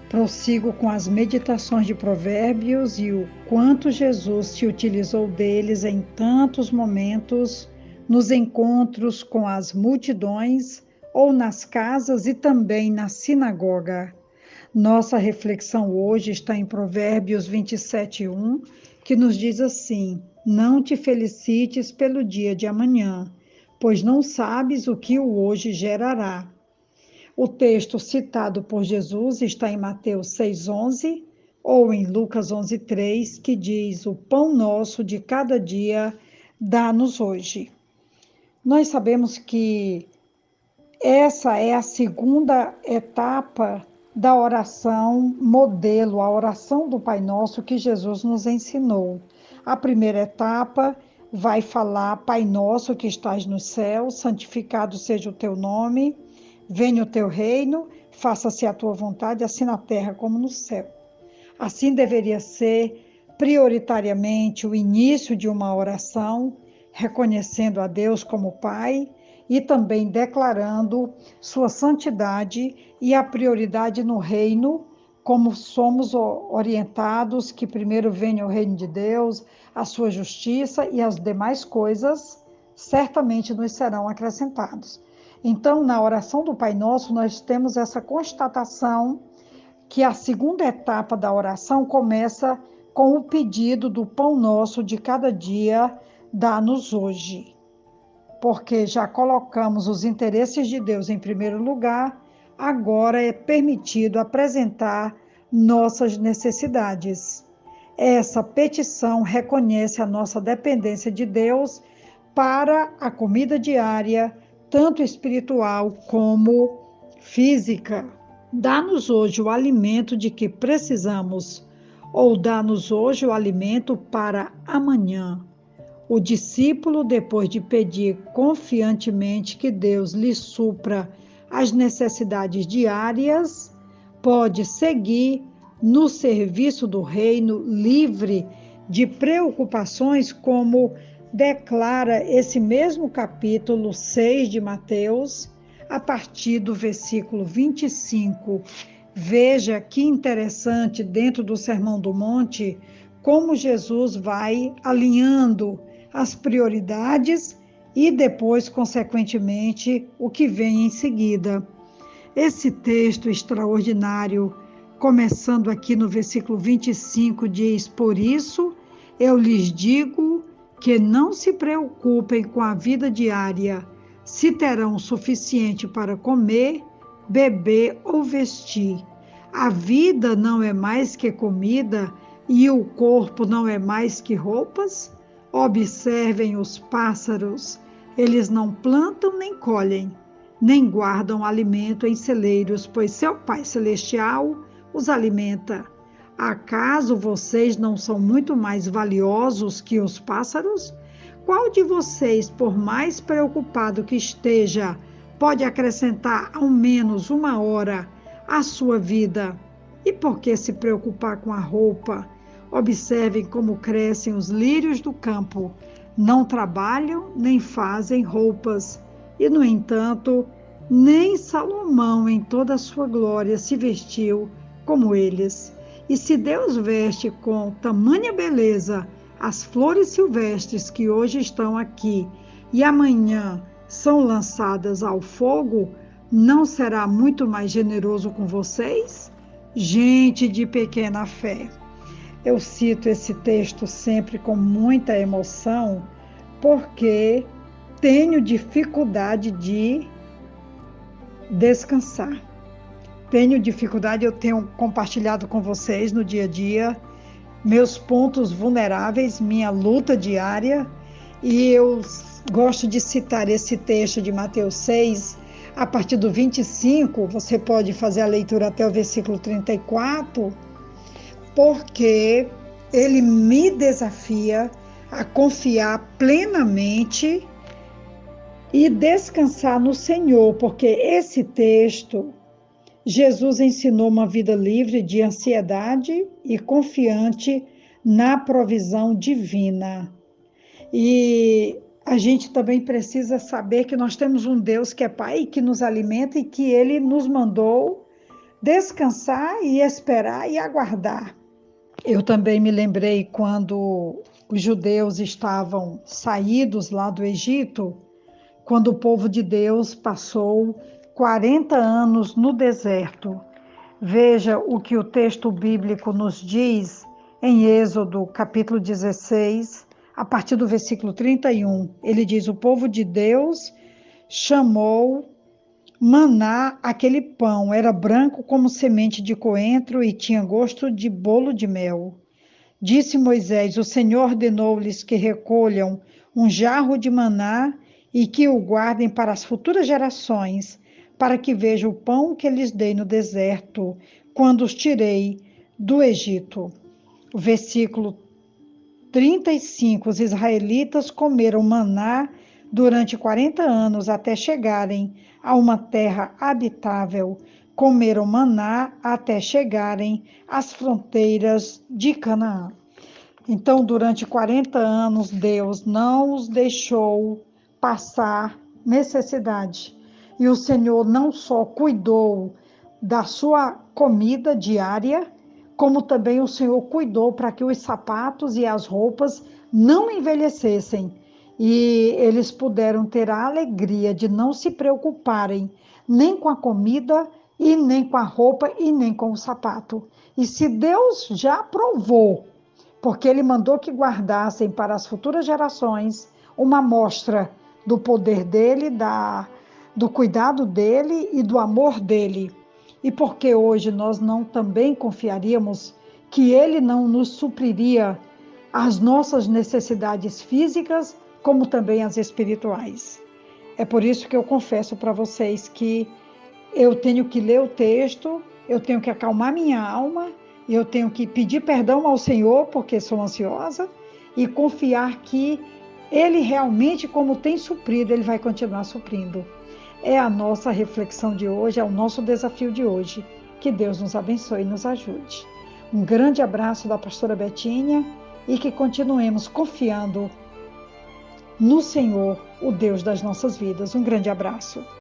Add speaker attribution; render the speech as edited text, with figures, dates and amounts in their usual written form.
Speaker 1: Prossigo com as meditações de Provérbios e o quanto Jesus se utilizou deles em tantos momentos, nos encontros com as multidões ou nas casas e também na sinagoga. Nossa reflexão hoje está em Provérbios 27:1, que nos diz assim: Não te felicites pelo dia de amanhã, pois não sabes o que o hoje gerará. O texto citado por Jesus está em Mateus 6:11 ou em Lucas 11:3, que diz: O pão nosso de cada dia dá-nos hoje. Nós sabemos que essa é a segunda etapa da oração modelo, a oração do Pai Nosso que Jesus nos ensinou. A primeira etapa vai falar: Pai Nosso que estás no céu, santificado seja o teu nome, venha o teu reino, faça-se a tua vontade, assim na terra como no céu. Assim deveria ser prioritariamente o início de uma oração, reconhecendo a Deus como Pai e também declarando sua santidade e a prioridade no reino, como somos orientados que primeiro venha o reino de Deus, a sua justiça e as demais coisas certamente nos serão acrescentados. Então, na oração do Pai Nosso, nós temos essa constatação que a segunda etapa da oração começa com o pedido do pão nosso de cada dia, dá-nos hoje. Porque já colocamos os interesses de Deus em primeiro lugar, agora é permitido apresentar nossas necessidades. Essa petição reconhece a nossa dependência de Deus para a comida diária, tanto espiritual como física. Dá-nos hoje o alimento de que precisamos, ou dá-nos hoje o alimento para amanhã. O discípulo, depois de pedir confiantemente que Deus lhe supra as necessidades diárias, pode seguir no serviço do reino livre de preocupações, como declara esse mesmo capítulo 6 de Mateus, a partir do versículo 25. Veja que interessante, dentro do Sermão do Monte, como Jesus vai alinhando as prioridades e depois, consequentemente, o que vem em seguida. Esse texto extraordinário, começando aqui no versículo 25, diz: Por isso eu lhes digo que não se preocupem com a vida diária, se terão o suficiente para comer, beber ou vestir. A vida não é mais que comida e o corpo não é mais que roupas? Observem os pássaros, eles não plantam nem colhem, nem guardam alimento em celeiros, pois seu Pai Celestial os alimenta. Acaso vocês não são muito mais valiosos que os pássaros? Qual de vocês, por mais preocupado que esteja, pode acrescentar ao menos uma hora à sua vida? E por que se preocupar com a roupa? Observem como crescem os lírios do campo. Não trabalham nem fazem roupas. E, no entanto, nem Salomão, em toda a sua glória, se vestiu como eles. E se Deus veste com tamanha beleza as flores silvestres que hoje estão aqui e amanhã são lançadas ao fogo, não será muito mais generoso com vocês? Gente de pequena fé. Eu cito esse texto sempre com muita emoção, porque tenho dificuldade de descansar. Eu tenho compartilhado com vocês no dia a dia meus pontos vulneráveis, minha luta diária, e eu gosto de citar esse texto de Mateus 6, a partir do 25, você pode fazer a leitura até o versículo 34, porque ele me desafia a confiar plenamente e descansar no Senhor, porque esse texto, Jesus ensinou uma vida livre de ansiedade e confiante na provisão divina. E a gente também precisa saber que nós temos um Deus que é Pai, que nos alimenta e que Ele nos mandou descansar e esperar e aguardar. Eu também me lembrei quando os judeus estavam saídos lá do Egito, quando o povo de Deus passou 40 anos no deserto. Veja o que o texto bíblico nos diz em Êxodo, capítulo 16, a partir do versículo 31. Ele diz: o povo de Deus chamou maná aquele pão, era branco como semente de coentro e tinha gosto de bolo de mel. Disse Moisés: o Senhor ordenou-lhes que recolham um jarro de maná e que o guardem para as futuras gerações, para que vejam o pão que lhes dei no deserto, quando os tirei do Egito. Versículo 35. Os israelitas comeram maná durante 40 anos até chegarem a uma terra habitável. Comeram maná até chegarem às fronteiras de Canaã. Então, durante 40 anos, Deus não os deixou passar necessidade. E o Senhor não só cuidou da sua comida diária, como também o Senhor cuidou para que os sapatos e as roupas não envelhecessem. E eles puderam ter a alegria de não se preocuparem nem com a comida, e nem com a roupa, e nem com o sapato. E se Deus já provou, porque ele mandou que guardassem para as futuras gerações uma amostra do poder dele, do cuidado dele e do amor dele. E porque hoje nós não também confiaríamos que ele não nos supriria as nossas necessidades físicas, como também as espirituais. É por isso que eu confesso para vocês que eu tenho que ler o texto, eu tenho que acalmar minha alma, eu tenho que pedir perdão ao Senhor, porque sou ansiosa, e confiar que Ele realmente, como tem suprido, Ele vai continuar suprindo. É a nossa reflexão de hoje, é o nosso desafio de hoje. Que Deus nos abençoe e nos ajude. Um grande abraço da pastora Betinha e que continuemos confiando no Senhor, o Deus das nossas vidas. Um grande abraço.